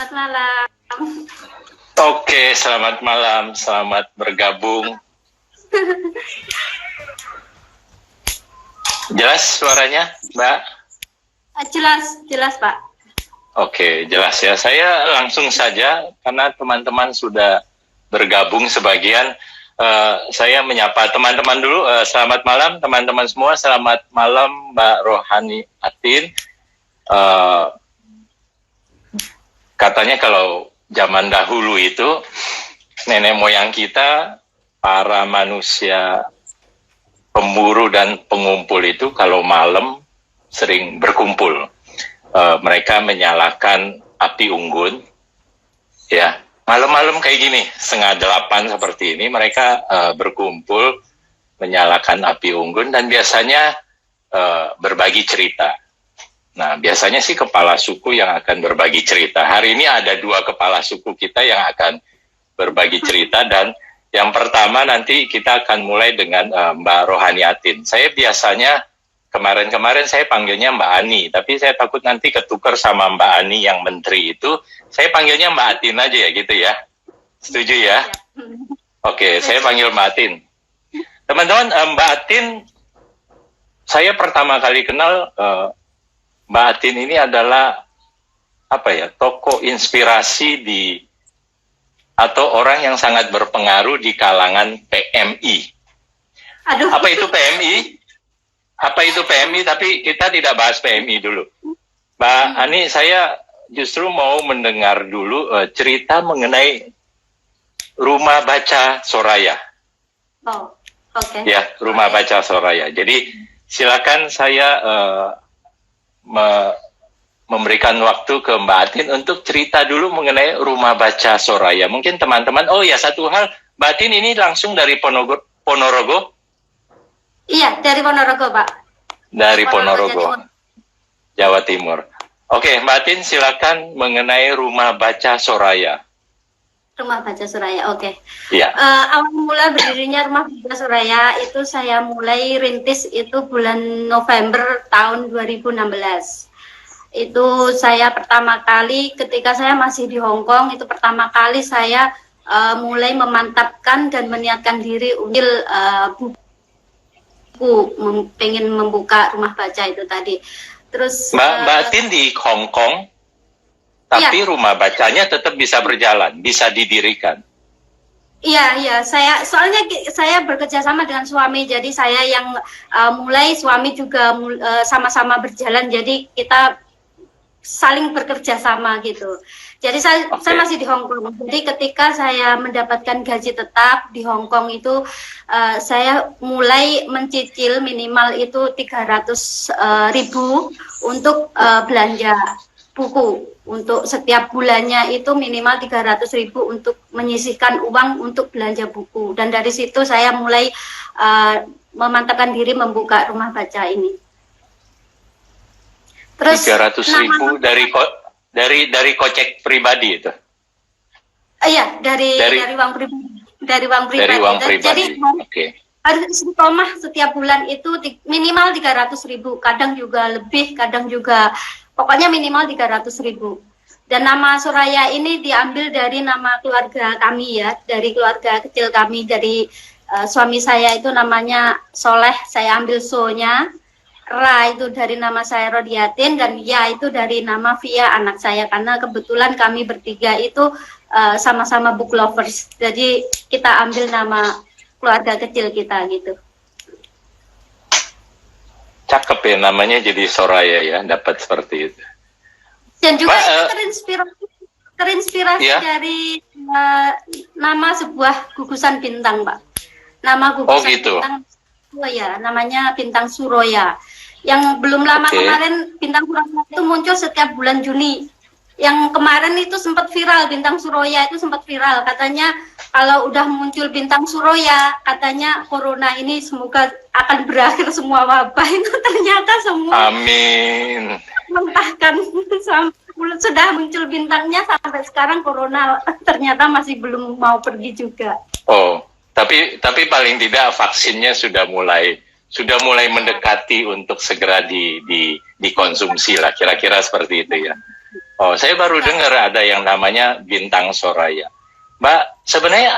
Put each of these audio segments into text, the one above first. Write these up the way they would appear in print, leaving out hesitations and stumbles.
Selamat malam. Oke, selamat malam, selamat bergabung. Jelas suaranya, Mbak? Jelas Pak. Oke, jelas ya. Saya langsung saja, karena teman-teman sudah bergabung sebagian. Saya menyapa teman-teman dulu. Selamat malam, teman-teman semua. Selamat malam, Mbak Rohani Atin. Katanya kalau zaman dahulu itu, nenek moyang kita, para manusia pemburu dan pengumpul itu kalau malam sering berkumpul. Mereka menyalakan api unggun, ya. Malam-malam kayak gini, 7:30 seperti ini, mereka berkumpul menyalakan api unggun dan biasanya berbagi cerita. Nah, biasanya sih kepala suku yang akan berbagi cerita. Hari ini ada 2 kepala suku kita yang akan berbagi cerita, dan yang pertama nanti kita akan mulai dengan Mbak Rohani Atin. Saya biasanya kemarin saya panggilnya Mbak Ani, tapi saya takut nanti ketukar sama Mbak Ani yang menteri itu. Saya panggilnya Mbak Atin aja ya, gitu ya. Setuju ya? Oke, saya panggil Mbak Atin. Teman-teman, Mbak Atin, saya pertama kali kenal Mbak Atin ini adalah tokoh inspirasi atau orang yang sangat berpengaruh di kalangan PMI. Aduh. Apa itu PMI? Apa itu PMI? Tapi kita tidak bahas PMI dulu. Mbak Ani, saya justru mau mendengar dulu cerita mengenai Rumah Baca Soraya. Oh, oke. Ya, Rumah Baca Soraya. Jadi silakan saya memberikan waktu ke Mbak Atin untuk cerita dulu mengenai Rumah Baca Soraya. Mungkin teman-teman, oh ya satu hal, Mbak Atin ini langsung dari Ponorogo? Iya, dari Ponorogo, Pak. Dari Ponorogo, Jawa Timur. Oke, Mbak Atin silakan mengenai Rumah Baca Soraya. Rumah Baca Soraya, oke. Iya. Awal mula berdirinya Rumah Baca Soraya itu saya mulai rintis itu bulan November tahun 2016. Itu saya pertama kali ketika saya masih di Hong Kong, itu pertama kali saya mulai memantapkan dan meniatkan diri untuk pengen membuka rumah baca itu tadi. Terus Mbak Atin di Hong Kong, tapi ya, rumah bacanya tetap bisa berjalan, bisa didirikan. Iya, soalnya saya bekerja sama dengan suami, jadi saya yang mulai, suami juga sama-sama berjalan, jadi kita saling bekerja sama gitu. Jadi saya masih di Hong Kong. Jadi ketika saya mendapatkan gaji tetap di Hong Kong itu, saya mulai mencicil minimal itu 300.000 untuk belanja buku. Untuk setiap bulannya itu minimal 300.000 untuk menyisihkan uang untuk belanja buku. Dan dari situ saya mulai memantapkan diri membuka rumah baca ini. Terus 300.000 dari kocek pribadi itu? Iya, dari uang pribadi. Dari uang pribadi. Jadi harus istiqomah setiap bulan itu minimal 300.000, kadang juga lebih, kadang juga pokoknya minimal 300.000. Dan nama Soraya ini diambil dari nama keluarga kami ya, dari keluarga kecil kami, dari suami saya itu namanya Soleh, saya ambil so-nya. Ra itu dari nama saya Rodiatin, dan Ya itu dari nama Via anak saya, karena kebetulan kami bertiga itu sama-sama book lovers, jadi kita ambil nama keluarga kecil kita gitu. Cakep ya, namanya jadi Soraya ya, dapat seperti itu. Dan juga itu terinspirasi ya? Dari nama sebuah gugusan bintang, Pak. Nama gugusan bintang, ya, namanya Bintang Suroya. Yang belum lama kemarin Bintang Suroya itu muncul setiap bulan Juni. Yang kemarin itu sempat viral, Bintang Suroya itu sempat viral. Katanya kalau udah muncul Bintang Suroya, katanya corona ini semoga akan berakhir semua wabah. Itu ternyata semua. Amin. Mentahkan sudah muncul bintangnya, sampai sekarang corona ternyata masih belum mau pergi juga. Oh, tapi paling tidak vaksinnya sudah mulai mendekati untuk segera dikonsumsi lah, kira-kira seperti itu ya. Oh, saya baru dengar ada yang namanya Bintang Soraya. Mbak, sebenarnya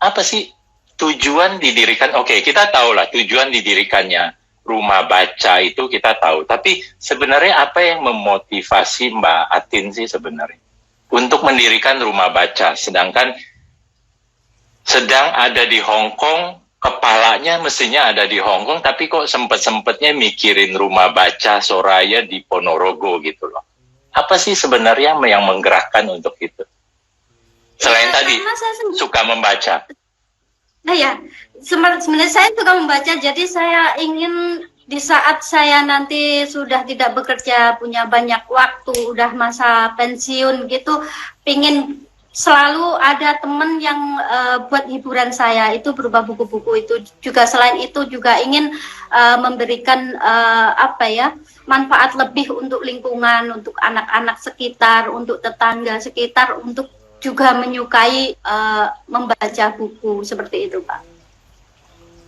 apa sih tujuan didirikan? Oke, kita tahu lah tujuan didirikannya rumah baca itu kita tahu. Tapi sebenarnya apa yang memotivasi Mbak Atin sih sebenarnya untuk mendirikan rumah baca? Sedangkan sedang ada di Hong Kong, kepalanya mestinya ada di Hong Kong, tapi kok sempet-sempetnya mikirin rumah baca Soraya di Ponorogo gitu loh. Apa sih sebenarnya yang menggerakkan untuk itu? Selain tadi suka membaca. Nah ya, sebenarnya saya suka membaca, jadi saya ingin di saat saya nanti sudah tidak bekerja, punya banyak waktu, udah masa pensiun gitu, pingin selalu ada teman yang buat hiburan saya, itu berupa buku-buku itu juga. Selain itu juga ingin memberikan manfaat lebih untuk lingkungan, untuk anak-anak sekitar, untuk tetangga sekitar, untuk juga menyukai membaca buku seperti itu, Pak.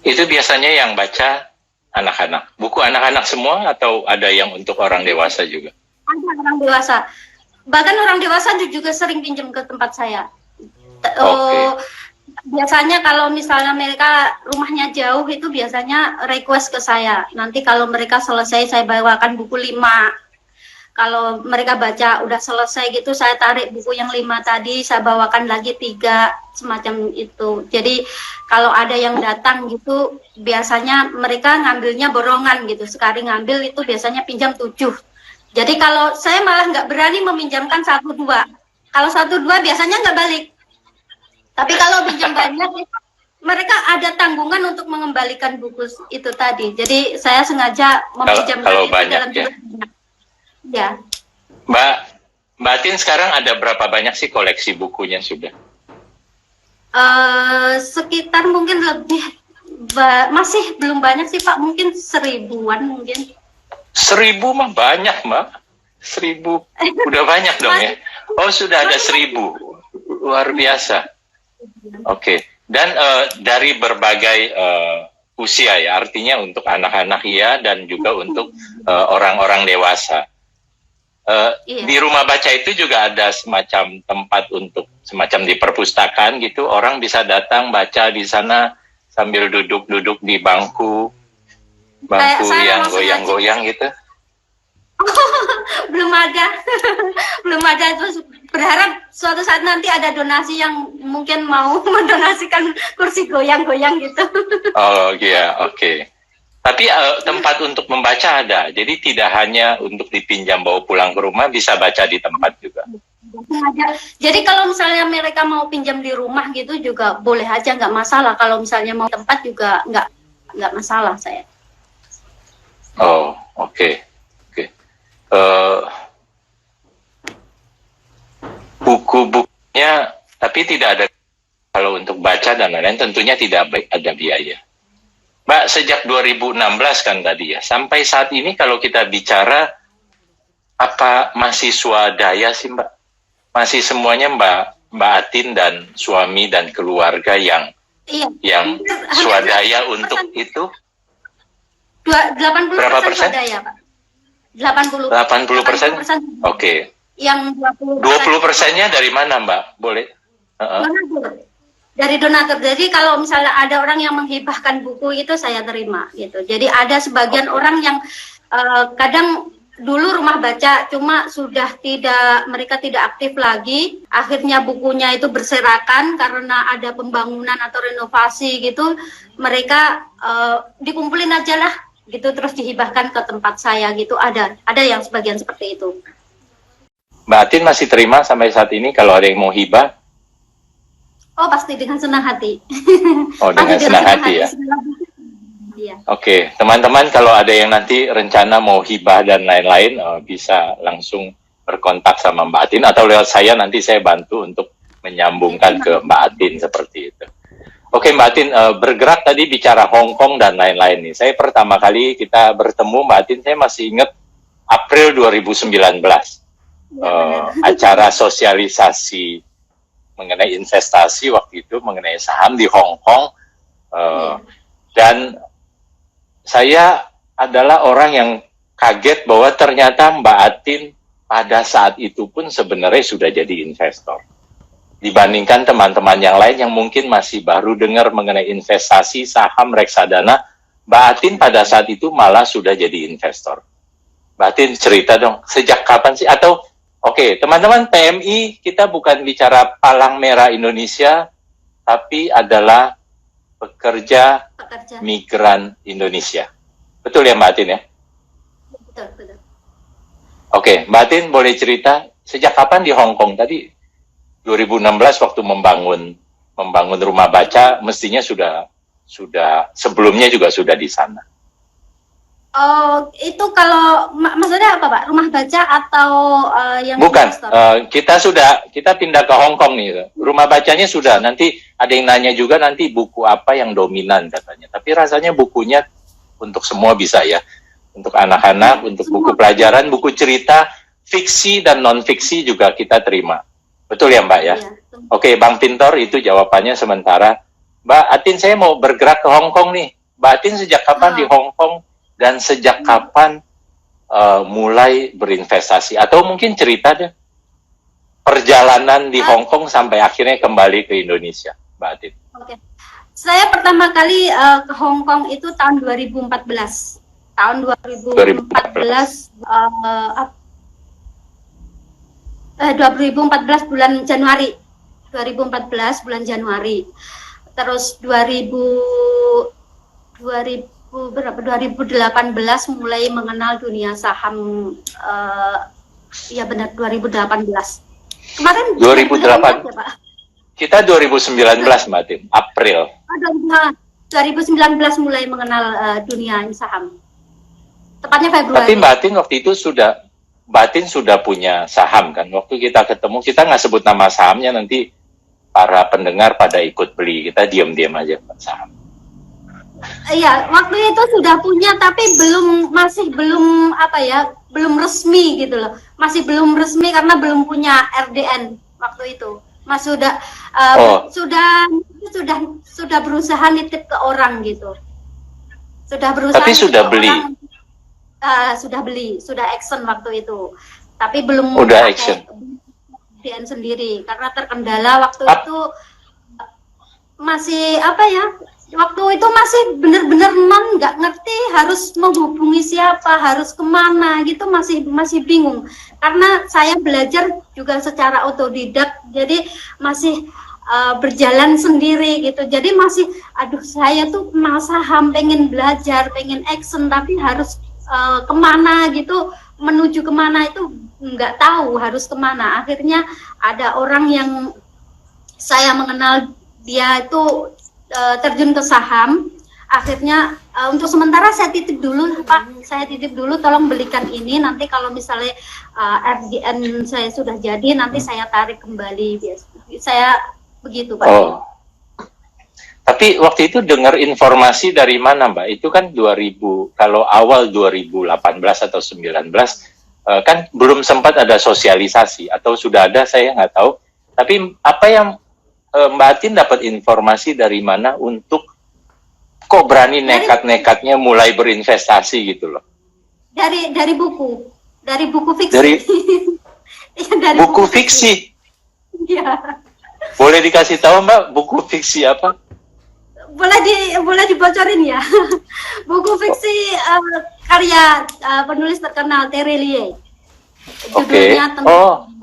Itu biasanya yang baca anak-anak, buku anak-anak semua atau ada yang untuk orang dewasa juga? Ada orang dewasa, bahkan orang dewasa juga sering pinjam ke tempat saya. Biasanya kalau misalnya mereka rumahnya jauh itu biasanya request ke saya. Nanti kalau mereka selesai saya bawakan buku 5. Kalau mereka baca udah selesai gitu, saya tarik buku yang 5 tadi, saya bawakan lagi 3, semacam itu. Jadi kalau ada yang datang gitu, biasanya mereka ngambilnya borongan gitu. Sekali ngambil itu biasanya pinjam 7. Jadi kalau saya malah nggak berani meminjamkan 1-2. Kalau 1-2 biasanya nggak balik. Tapi kalau pinjam banyak, mereka ada tanggungan untuk mengembalikan buku itu tadi. Jadi saya sengaja meminjamkan kalau itu banyak, dalam jumlah banyak. Ya. Mbak Tin sekarang ada berapa banyak sih koleksi bukunya sudah? Sekitar mungkin lebih, masih belum banyak sih Pak, mungkin 1000-an mungkin. 1000 mah banyak Mbak, 1000 udah banyak dong ya. Oh sudah ada 1000, luar biasa. Oke. Dan dari berbagai usia ya, artinya untuk anak-anak ya dan juga untuk orang-orang dewasa. Iya. Di rumah baca itu juga ada semacam tempat untuk semacam di perpustakaan gitu, orang bisa datang baca di sana sambil duduk-duduk di bangku yang goyang-goyang gitu. Belum ada. Belum ada. Terus berharap suatu saat nanti ada donasi yang mungkin mau mendonasikan kursi goyang-goyang gitu. Oh iya, oke. Tapi tempat untuk membaca ada, jadi tidak hanya untuk dipinjam bawa pulang ke rumah, bisa baca di tempat juga. Jadi kalau misalnya mereka mau pinjam di rumah gitu juga boleh aja, nggak masalah. Kalau misalnya mau tempat juga nggak masalah saya. Oh, oke. Buku-bukunya, tapi tidak ada, kalau untuk baca dan lain-lain tentunya tidak ada biaya. Mbak, sejak 2016 kan tadi ya, sampai saat ini kalau kita bicara, apa masih swadaya sih Mbak? Masih semuanya Mbak Atin dan suami dan keluarga yang swadaya untuk itu? 80% berapa persen? Swadaya, Pak. 80%? Oke. Yang 20%-nya dari mana Mbak? Boleh? Dari donatur. Jadi kalau misalnya ada orang yang menghibahkan buku itu saya terima gitu. Jadi ada sebagian orang yang kadang dulu rumah baca cuma sudah mereka tidak aktif lagi, akhirnya bukunya itu berserakan karena ada pembangunan atau renovasi gitu, mereka dikumpulin aja lah gitu terus dihibahkan ke tempat saya gitu. Ada yang sebagian seperti itu. Mbak Atin masih terima sampai saat ini kalau ada yang mau hibah? Oh pasti dengan senang hati. Oh dengan senang hati ya. Iya. Oke, teman-teman kalau ada yang nanti rencana mau hibah dan lain-lain bisa langsung berkontak sama Mbak Atin atau lewat saya, nanti saya bantu untuk menyambungkan ke Mbak Atin seperti itu. Oke Mbak Atin, bergerak tadi bicara Hong Kong dan lain-lain nih. Saya pertama kali kita bertemu Mbak Atin, saya masih ingat April 2019. Acara sosialisasi mengenai investasi waktu itu, mengenai saham di Hong Kong, dan saya adalah orang yang kaget bahwa ternyata Mbak Atin pada saat itu pun sebenarnya sudah jadi investor. Dibandingkan teman-teman yang lain yang mungkin masih baru dengar mengenai investasi saham reksadana, Mbak Atin pada saat itu malah sudah jadi investor. Mbak Atin cerita dong, sejak kapan sih? Atau oke, teman-teman PMI, kita bukan bicara Palang Merah Indonesia, tapi adalah pekerja migran Indonesia. Betul ya Mbak Atin ya? Betul, betul. Oke, Mbak Atin boleh cerita sejak kapan di Hong Kong tadi? 2016 waktu membangun rumah baca, mestinya sudah sebelumnya juga sudah di sana. Oh, itu kalau maksudnya apa Pak? Rumah baca atau yang bukan? investor? Kita pindah ke Hong Kong nih. Rumah bacanya sudah. Nanti ada yang nanya juga nanti buku apa yang dominan katanya. Tapi rasanya bukunya untuk semua bisa ya. Untuk anak-anak, untuk buku pelajaran, buku cerita, fiksi dan non-fiksi juga kita terima. Betul ya Mbak ya? Iya. Oke, Bang Pintor itu jawabannya sementara. Mbak Atin, saya mau bergerak ke Hong Kong nih. Mbak Atin sejak kapan di Hong Kong dan sejak kapan mulai berinvestasi? Atau mungkin cerita deh perjalanan di Hong Kong sampai akhirnya kembali ke Indonesia, Mbak Atin. Oke. Saya pertama kali ke Hong Kong itu tahun 2014. Tahun 2014 bulan Januari. 2014 bulan Januari. Terus 2018 mulai mengenal dunia saham. Ya benar 2018. Kemarin 2008 ya, Pak? Kita 2019 Mbak Atin, April. 2019 mulai mengenal dunia saham. Tepatnya Februari. Tapi Mbak Atin waktu itu Mbak Atin sudah punya saham kan? Waktu kita ketemu, kita nggak sebut nama sahamnya, nanti para pendengar pada ikut beli. Kita diam-diam aja Pak saham. Iya, waktu itu sudah punya, tapi masih belum belum resmi gitu loh. Masih belum resmi karena belum punya RDN waktu itu. Mas sudah berusaha nitip ke orang gitu. Sudah berusaha. Tapi sudah beli. Sudah beli, sudah action waktu itu. Tapi belum udah action. RDN sendiri karena terkendala waktu itu masih waktu itu masih benar-benar nggak ngerti harus menghubungi siapa, harus kemana gitu, masih bingung karena saya belajar juga secara otodidak, jadi masih berjalan sendiri gitu, jadi masih saya tuh kenal saham, pengen belajar, pengen action, tapi harus kemana gitu, menuju kemana itu nggak tahu harus kemana. Akhirnya ada orang yang saya mengenal, dia itu terjun ke saham. Akhirnya untuk sementara saya titip dulu Pak, saya titip dulu, tolong belikan ini, nanti kalau misalnya RDN saya sudah jadi nanti saya tarik kembali. Saya begitu Pak. Oh. Tapi waktu itu dengar informasi dari mana Mbak? Itu kan 2000, kalau awal 2018 atau 19 kan belum sempat ada sosialisasi, atau sudah ada saya nggak tahu. Tapi apa yang Mbak Atin dapat informasi dari mana untuk kok berani nekat-nekatnya mulai berinvestasi gitu loh? Dari buku fiksi. Dari buku fiksi. fiksi. Iya. Boleh dikasih tahu Mbak buku fiksi apa? Boleh dibocorin ya. Buku fiksi karya penulis terkenal Terry Lee. Judulnya tentang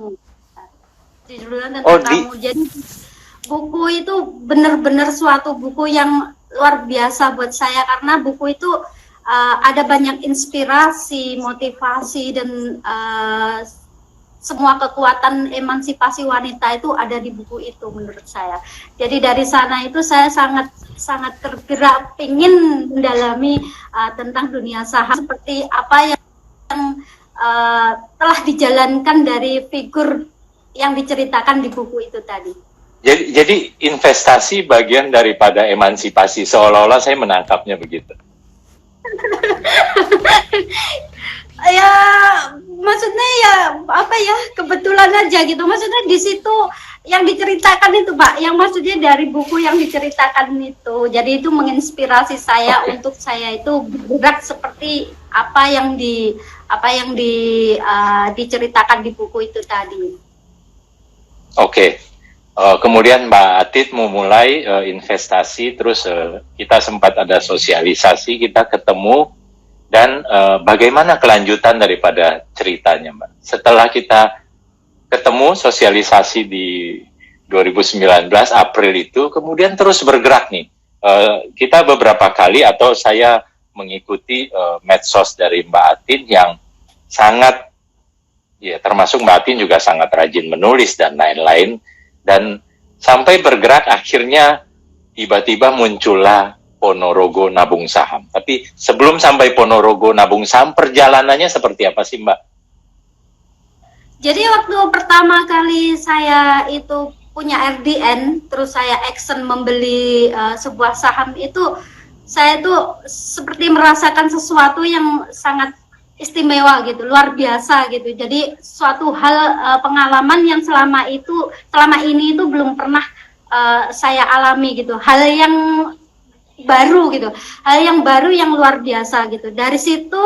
kamu. Jadi buku itu benar-benar suatu buku yang luar biasa buat saya, karena buku itu ada banyak inspirasi, motivasi, dan semua kekuatan emansipasi wanita itu ada di buku itu menurut saya. Jadi dari sana itu saya sangat tergerak, ingin mendalami tentang dunia saham, seperti apa yang telah dijalankan dari figur yang diceritakan di buku itu tadi. Jadi investasi bagian daripada emansipasi, seolah-olah saya menangkapnya begitu. Ya, maksudnya ya kebetulan aja gitu. Maksudnya di situ yang diceritakan itu Pak, yang maksudnya dari buku yang diceritakan itu. Jadi itu menginspirasi saya untuk saya itu bergerak seperti apa yang apa yang diceritakan di buku itu tadi. Oke. Kemudian Mbak Atit memulai investasi, terus kita sempat ada sosialisasi, kita ketemu, dan bagaimana kelanjutan daripada ceritanya, Mbak? Setelah kita ketemu sosialisasi di 2019 April itu, kemudian terus bergerak nih. Kita beberapa kali, atau saya mengikuti medsos dari Mbak Atin yang sangat, ya termasuk Mbak Atin juga sangat rajin menulis dan lain-lain, dan sampai bergerak akhirnya tiba-tiba muncullah Ponorogo Nabung Saham. Tapi sebelum sampai Ponorogo Nabung Saham, perjalanannya seperti apa sih, Mbak? Jadi waktu pertama kali saya itu punya RDN, terus saya action membeli sebuah saham itu, saya tuh seperti merasakan sesuatu yang sangat istimewa gitu, luar biasa gitu. Jadi suatu hal pengalaman yang selama ini itu belum pernah saya alami gitu. Hal yang baru gitu, hal yang baru yang luar biasa gitu. Dari situ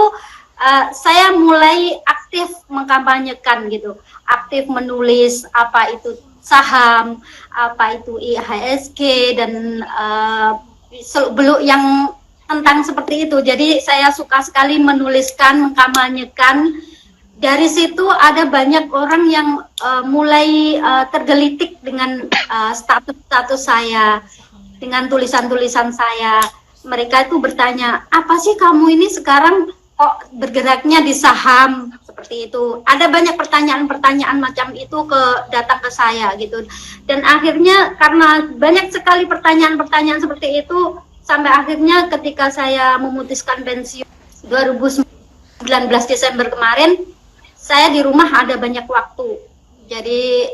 saya mulai aktif mengkampanyekan gitu, aktif menulis apa itu saham, apa itu IHSG, dan belum yang tentang seperti itu. Jadi saya suka sekali menuliskan, mengkampanyekan. Dari situ ada banyak orang yang mulai tergelitik dengan status-status saya, dengan tulisan-tulisan saya. Mereka itu bertanya, apa sih kamu ini sekarang kok bergeraknya di saham seperti itu. Ada banyak pertanyaan-pertanyaan macam itu datang ke saya gitu. Dan akhirnya karena banyak sekali pertanyaan-pertanyaan seperti itu, sampai akhirnya ketika saya memutuskan pensiun 2019 Desember kemarin, saya di rumah ada banyak waktu. Jadi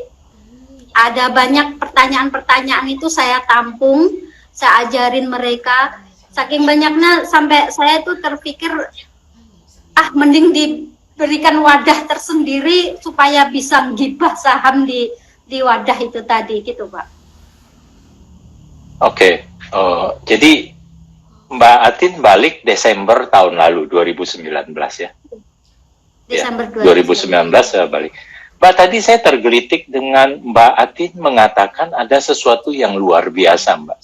ada banyak pertanyaan-pertanyaan itu saya tampung, saya ajarin mereka. Saking banyaknya sampai saya itu terpikir, mending diberikan wadah tersendiri supaya bisa gibah saham di wadah itu tadi gitu, Pak. Oke. Jadi Mbak Atin balik Desember tahun lalu, 2019 ya? Desember ya, 2019 saya balik. Mbak, tadi saya tergelitik dengan Mbak Atin mengatakan ada sesuatu yang luar biasa, Mbak.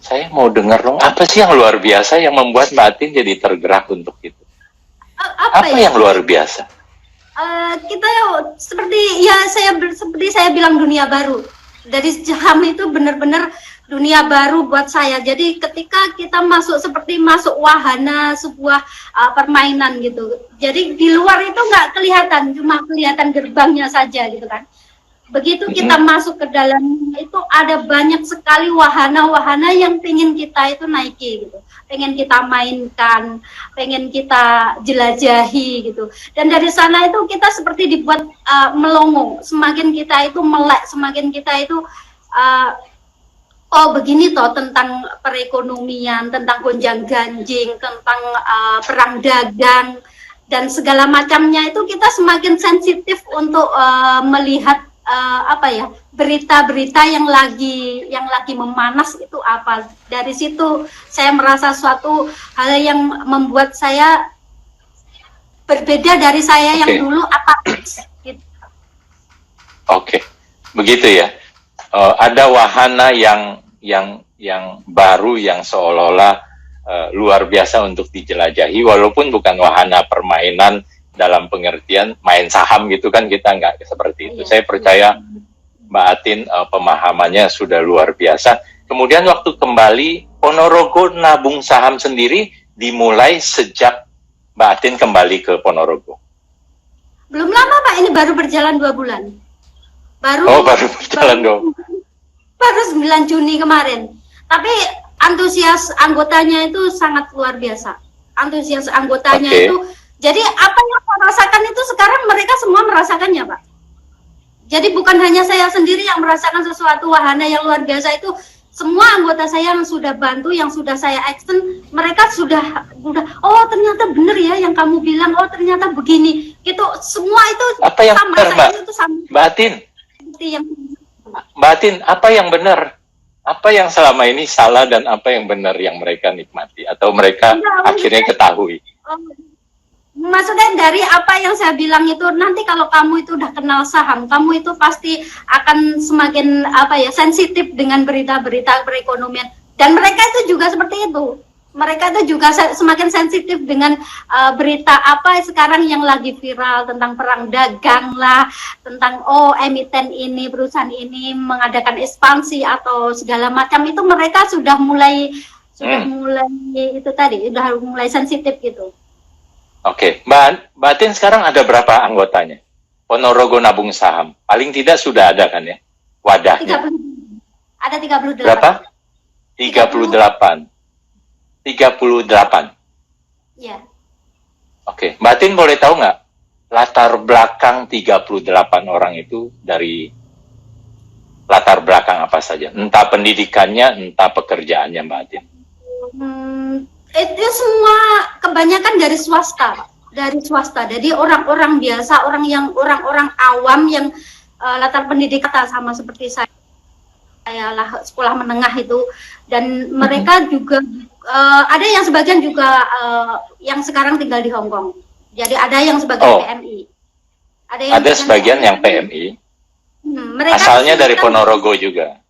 Saya mau dengar dong, apa sih yang luar biasa yang membuat Mbak Atin jadi tergerak untuk itu? Apa yang luar biasa? Kita seperti saya bilang, dunia baru. Dari saham itu benar-benar dunia baru buat saya. Jadi ketika kita seperti masuk wahana sebuah permainan gitu. Jadi di luar itu nggak kelihatan, cuma kelihatan gerbangnya saja gitu kan. Begitu kita masuk ke dalam itu ada banyak sekali wahana-wahana yang pengen kita itu naiki gitu, pengen kita mainkan, pengen kita jelajahi gitu. Dan dari sana itu kita seperti dibuat melongo. Semakin kita itu melek, semakin kita itu begini toh tentang perekonomian, tentang gonjang-ganjing, tentang perang dagang dan segala macamnya itu kita semakin sensitif untuk melihat berita-berita yang lagi memanas itu apa. Dari situ saya merasa suatu hal yang membuat saya berbeda dari saya yang dulu gitu. Oke. Begitu ya. Ada wahana yang baru yang seolah-olah luar biasa untuk dijelajahi, walaupun bukan wahana permainan dalam pengertian main saham gitu kan, kita nggak seperti itu. Saya percaya Mbak Atin pemahamannya sudah luar biasa. Kemudian waktu kembali, Ponorogo Nabung Saham sendiri dimulai sejak Mbak Atin kembali ke Ponorogo. Belum lama Pak, ini baru berjalan 2 bulan. Baru berjalan 2 bulan. Baru 9 Juni kemarin. Tapi antusias anggotanya itu sangat luar biasa. Antusias anggotanya itu, jadi apa yang saya rasakan itu sekarang mereka semua merasakannya, Pak. Jadi bukan hanya saya sendiri yang merasakan sesuatu wahana yang luar biasa itu. Semua anggota saya yang sudah bantu, yang sudah saya action, mereka sudah oh ternyata benar ya yang kamu bilang, oh ternyata begini. Gitu, semua itu apa yang sama, benar, Mbak? itu sama. Mbak Atin. Mbak Atin, apa yang benar? Apa yang selama ini salah dan apa yang benar yang mereka nikmati atau mereka akhirnya ketahui? maksudnya dari apa yang saya bilang itu, nanti kalau kamu itu udah kenal saham, kamu itu pasti akan semakin apa ya, sensitif dengan berita-berita perekonomian. Dan mereka itu juga seperti itu. Mereka itu juga semakin sensitif dengan berita apa sekarang yang lagi viral tentang perang dagang lah, tentang emiten ini, perusahaan ini mengadakan ekspansi atau segala macam, itu mereka sudah mulai itu tadi, sudah mulai sensitif gitu. Oke, Mbak Atin sekarang ada berapa anggotanya? Ponorogo Nabung Saham. Paling tidak sudah ada kan ya? Wadahnya. 30. Ada 38. Berapa? 38. 38. Iya. Oke, Mbak Atin boleh tahu nggak latar belakang 38 orang itu dari latar belakang apa saja? Entah pendidikannya, entah pekerjaannya, Mbak Atin. Itu semua kebanyakan dari swasta, Jadi orang-orang biasa, orang-orang awam yang latar pendidikan sama seperti saya lah, sekolah menengah itu, dan mereka juga ada yang sebagian juga yang sekarang tinggal di Hong Kong. Jadi ada yang sebagian PMI. Ada sebagian yang PMI. Mereka asalnya dari Ponorogo juga.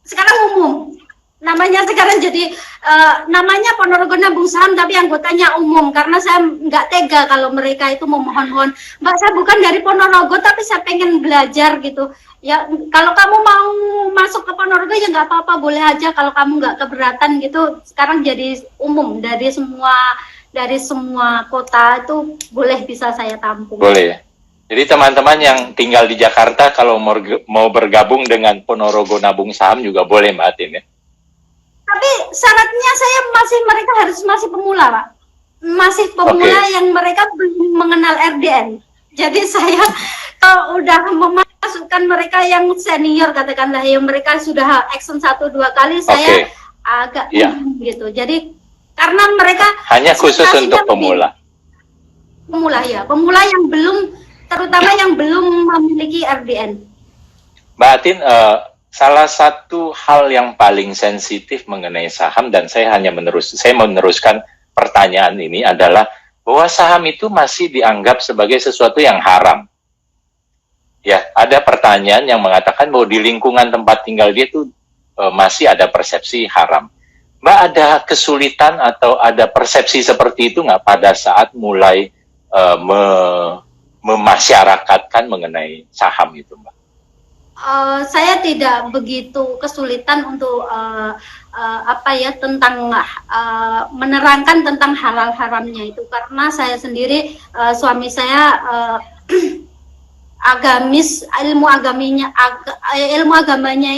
Sekarang umum. Namanya sekarang jadi namanya Ponorogo Nabung Saham, tapi anggotanya umum, karena saya nggak tega kalau mereka itu memohon-mohon, Mbak, saya bukan dari Ponorogo tapi saya pengen belajar gitu ya. Kalau kamu mau masuk ke Ponorogo ya nggak apa-apa, boleh aja kalau kamu nggak keberatan gitu. Sekarang jadi umum dari semua kota itu boleh, bisa saya tampung. Boleh ya. Jadi teman-teman yang tinggal di Jakarta kalau mau bergabung dengan Ponorogo Nabung Saham juga boleh, Mbak Atin ya. Tapi syaratnya mereka harus masih pemula, Pak. Masih pemula yang mereka belum mengenal RDN. Jadi saya kalau udah memasukkan mereka yang senior, katakanlah yang mereka sudah action 1-2 kali, saya agak gitu. Jadi karena mereka hanya khusus untuk pemula. Pemula yang belum, terutama yang belum memiliki RDN. Mbak Atin, salah satu hal yang paling sensitif mengenai saham, dan saya meneruskan pertanyaan ini adalah bahwa saham itu masih dianggap sebagai sesuatu yang haram. Ya, ada pertanyaan yang mengatakan bahwa di lingkungan tempat tinggal dia itu masih ada persepsi haram. Mbak, ada kesulitan atau ada persepsi seperti itu nggak pada saat mulai memasyarakatkan mengenai saham itu, Mbak? Saya tidak begitu kesulitan untuk tentang menerangkan tentang halal haramnya itu, karena saya sendiri, suami saya agamis, ilmu agamanya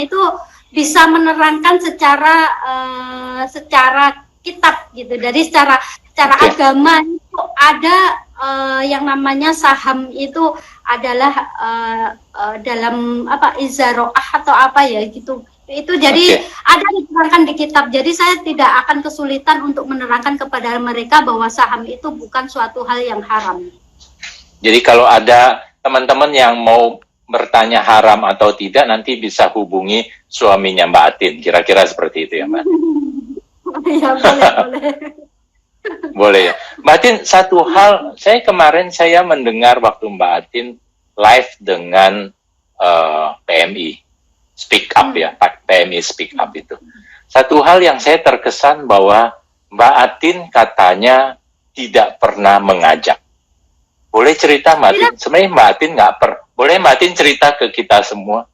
itu bisa menerangkan secara kitab gitu. Jadi secara agama itu ada yang namanya saham itu adalah dalam izaroah atau apa ya gitu. Itu jadi ada diterangkan di kitab. Jadi saya tidak akan kesulitan untuk menerangkan kepada mereka bahwa saham itu bukan suatu hal yang haram. Jadi kalau ada teman-teman yang mau bertanya haram atau tidak, nanti bisa hubungi suaminya Mbak Atin. Kira-kira seperti itu ya, Mbak? Ya, boleh. Boleh ya. Mbak Atin, satu hal, kemarin saya mendengar waktu Mbak Atin live dengan PMI Speak Up ya, PMI Speak Up itu. Satu hal yang saya terkesan bahwa Mbak Atin katanya tidak pernah mengajak. Boleh cerita Mbak Atin? Sebenarnya Mbak Atin boleh Mbak Atin cerita ke kita semua?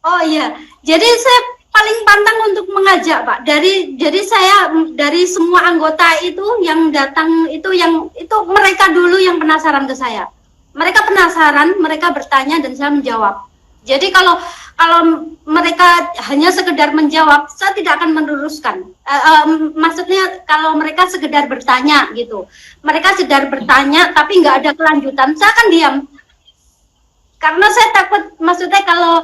Oh iya, jadi saya paling pantang untuk mengajak, Pak. Jadi saya dari semua anggota itu yang datang itu mereka dulu yang penasaran ke saya. Mereka penasaran, mereka bertanya dan saya menjawab. Jadi kalau mereka hanya sekedar menjawab, saya tidak akan meneruskan. Maksudnya kalau mereka sekedar bertanya gitu, mereka sekedar bertanya tapi nggak ada kelanjutan, saya akan diam. Karena saya takut, maksudnya kalau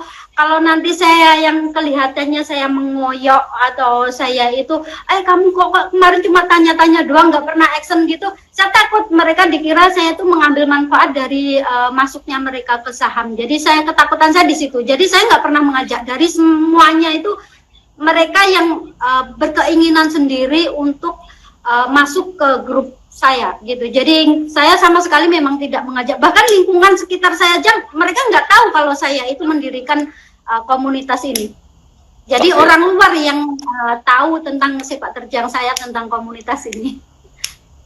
nanti saya yang kelihatannya saya mengoyok atau saya itu, kamu kok kemarin cuma tanya-tanya doang, nggak pernah action gitu. Saya takut mereka dikira saya itu mengambil manfaat dari masuknya mereka ke saham. Jadi ketakutan saya di situ. Jadi saya nggak pernah mengajak. Dari semuanya itu mereka yang berkeinginan sendiri untuk masuk ke grup saya gitu. Jadi saya sama sekali memang tidak mengajak, bahkan lingkungan sekitar saya aja mereka nggak tahu kalau saya itu mendirikan komunitas ini. Jadi orang luar yang tahu tentang sepak terjang saya, tentang komunitas ini.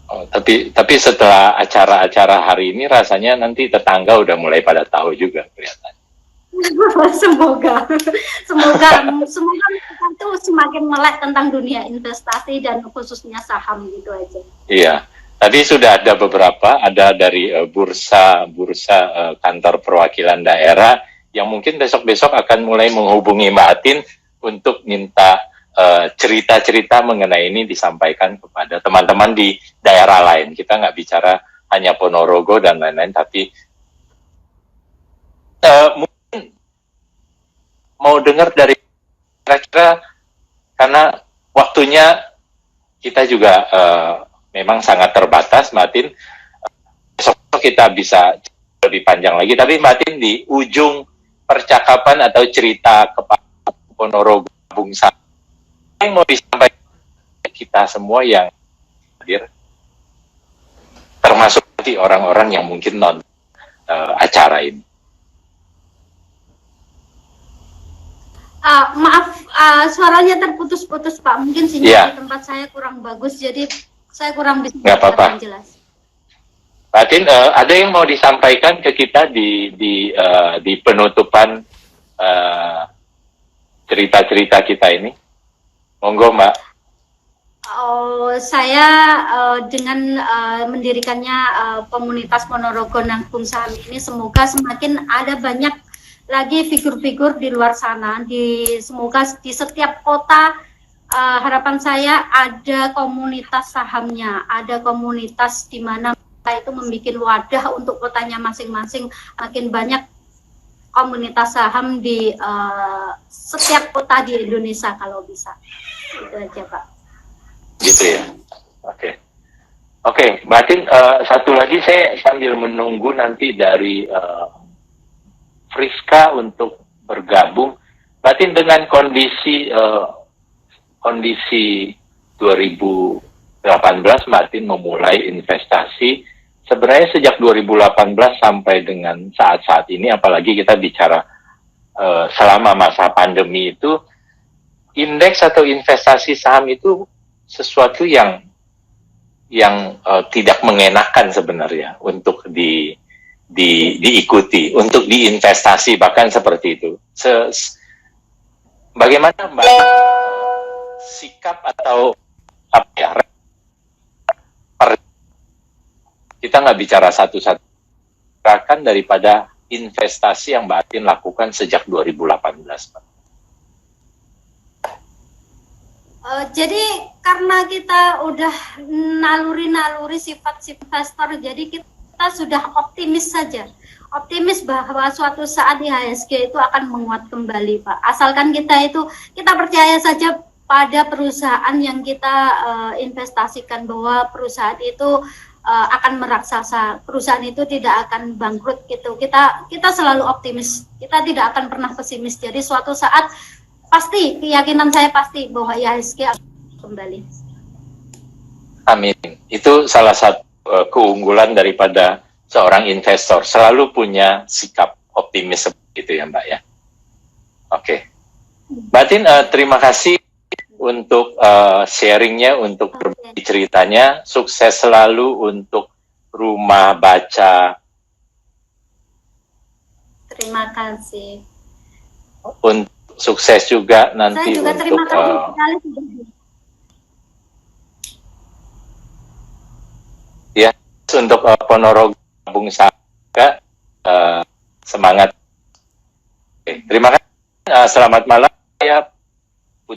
Oh, tapi setelah acara-acara hari ini rasanya nanti tetangga udah mulai pada tahu juga kelihatan. Semoga kita tuh semakin melek tentang dunia investasi dan khususnya saham gitu aja. Iya, tadi sudah ada beberapa, ada dari bursa kantor perwakilan daerah yang mungkin besok-besok akan mulai menghubungi Mbak Atin untuk minta cerita-cerita mengenai ini disampaikan kepada teman-teman di daerah lain. Kita nggak bicara hanya Ponorogo dan lain-lain, tapi mungkin mau dengar dari kira-kira, karena waktunya kita juga memang sangat terbatas, Mbak Atin. Besok kita bisa lebih panjang lagi, tapi Mbak Atin di ujung percakapan atau cerita kepada Ponorogo Bung Sa, yang mau disampaikan kita semua yang hadir, termasuk nanti orang-orang yang mungkin nonton acara ini. Maaf, suaranya terputus-putus Pak. Mungkin sinyal di tempat saya kurang bagus, jadi saya kurang bisa mendengar jelas. Pak Atin, ada yang mau disampaikan ke kita di penutupan cerita-cerita kita ini? Monggo, Mbak. Saya dengan mendirikannya komunitas Ponorogo Nanggung Saham ini, semoga semakin ada banyak lagi figur-figur di luar sana. Semoga di setiap kota, harapan saya ada komunitas sahamnya, ada komunitas di mana itu membuat wadah untuk kotanya masing-masing. Makin banyak komunitas saham di setiap kota di Indonesia kalau bisa. Itu aja Pak. Gitu ya. Oke, Mbak Atin, satu lagi saya sambil menunggu nanti dari Friska untuk bergabung. Mbak Atin, dengan kondisi 2018 Mbak Atin memulai investasi. Sebenarnya sejak 2018 sampai dengan saat-saat ini, apalagi kita bicara selama masa pandemi itu, indeks atau investasi saham itu sesuatu yang tidak mengenakan sebenarnya untuk diikuti, untuk diinvestasi, bahkan seperti itu. Bagaimana Mbak sikap atau apa ya? Kita nggak bicara satu-satu, bahkan daripada investasi yang Mbak Atin lakukan sejak 2018, Pak. Jadi karena kita udah naluri sifat investor, jadi kita sudah optimis saja. Optimis bahwa suatu saat IHSG itu akan menguat kembali, Pak. Asalkan kita percaya saja pada perusahaan yang kita investasikan, bahwa perusahaan itu akan meraksasa, perusahaan itu tidak akan bangkrut gitu. Kita selalu optimis, kita tidak akan pernah pesimis. Jadi suatu saat pasti, keyakinan saya pasti bahwa IHSG akan kembali. Amin. Itu salah satu keunggulan daripada seorang investor, selalu punya sikap optimis seperti itu ya Mbak ya. Oke. Mbak Atin, terima kasih untuk sharingnya, untuk berbagi ceritanya. Sukses selalu untuk Rumah Baca. Terima kasih. Sukses juga nanti. Saya juga untuk terima kasih sekali. Ya, untuk Ponorogo Bung Saka, semangat. Oke, terima kasih. Selamat malam ya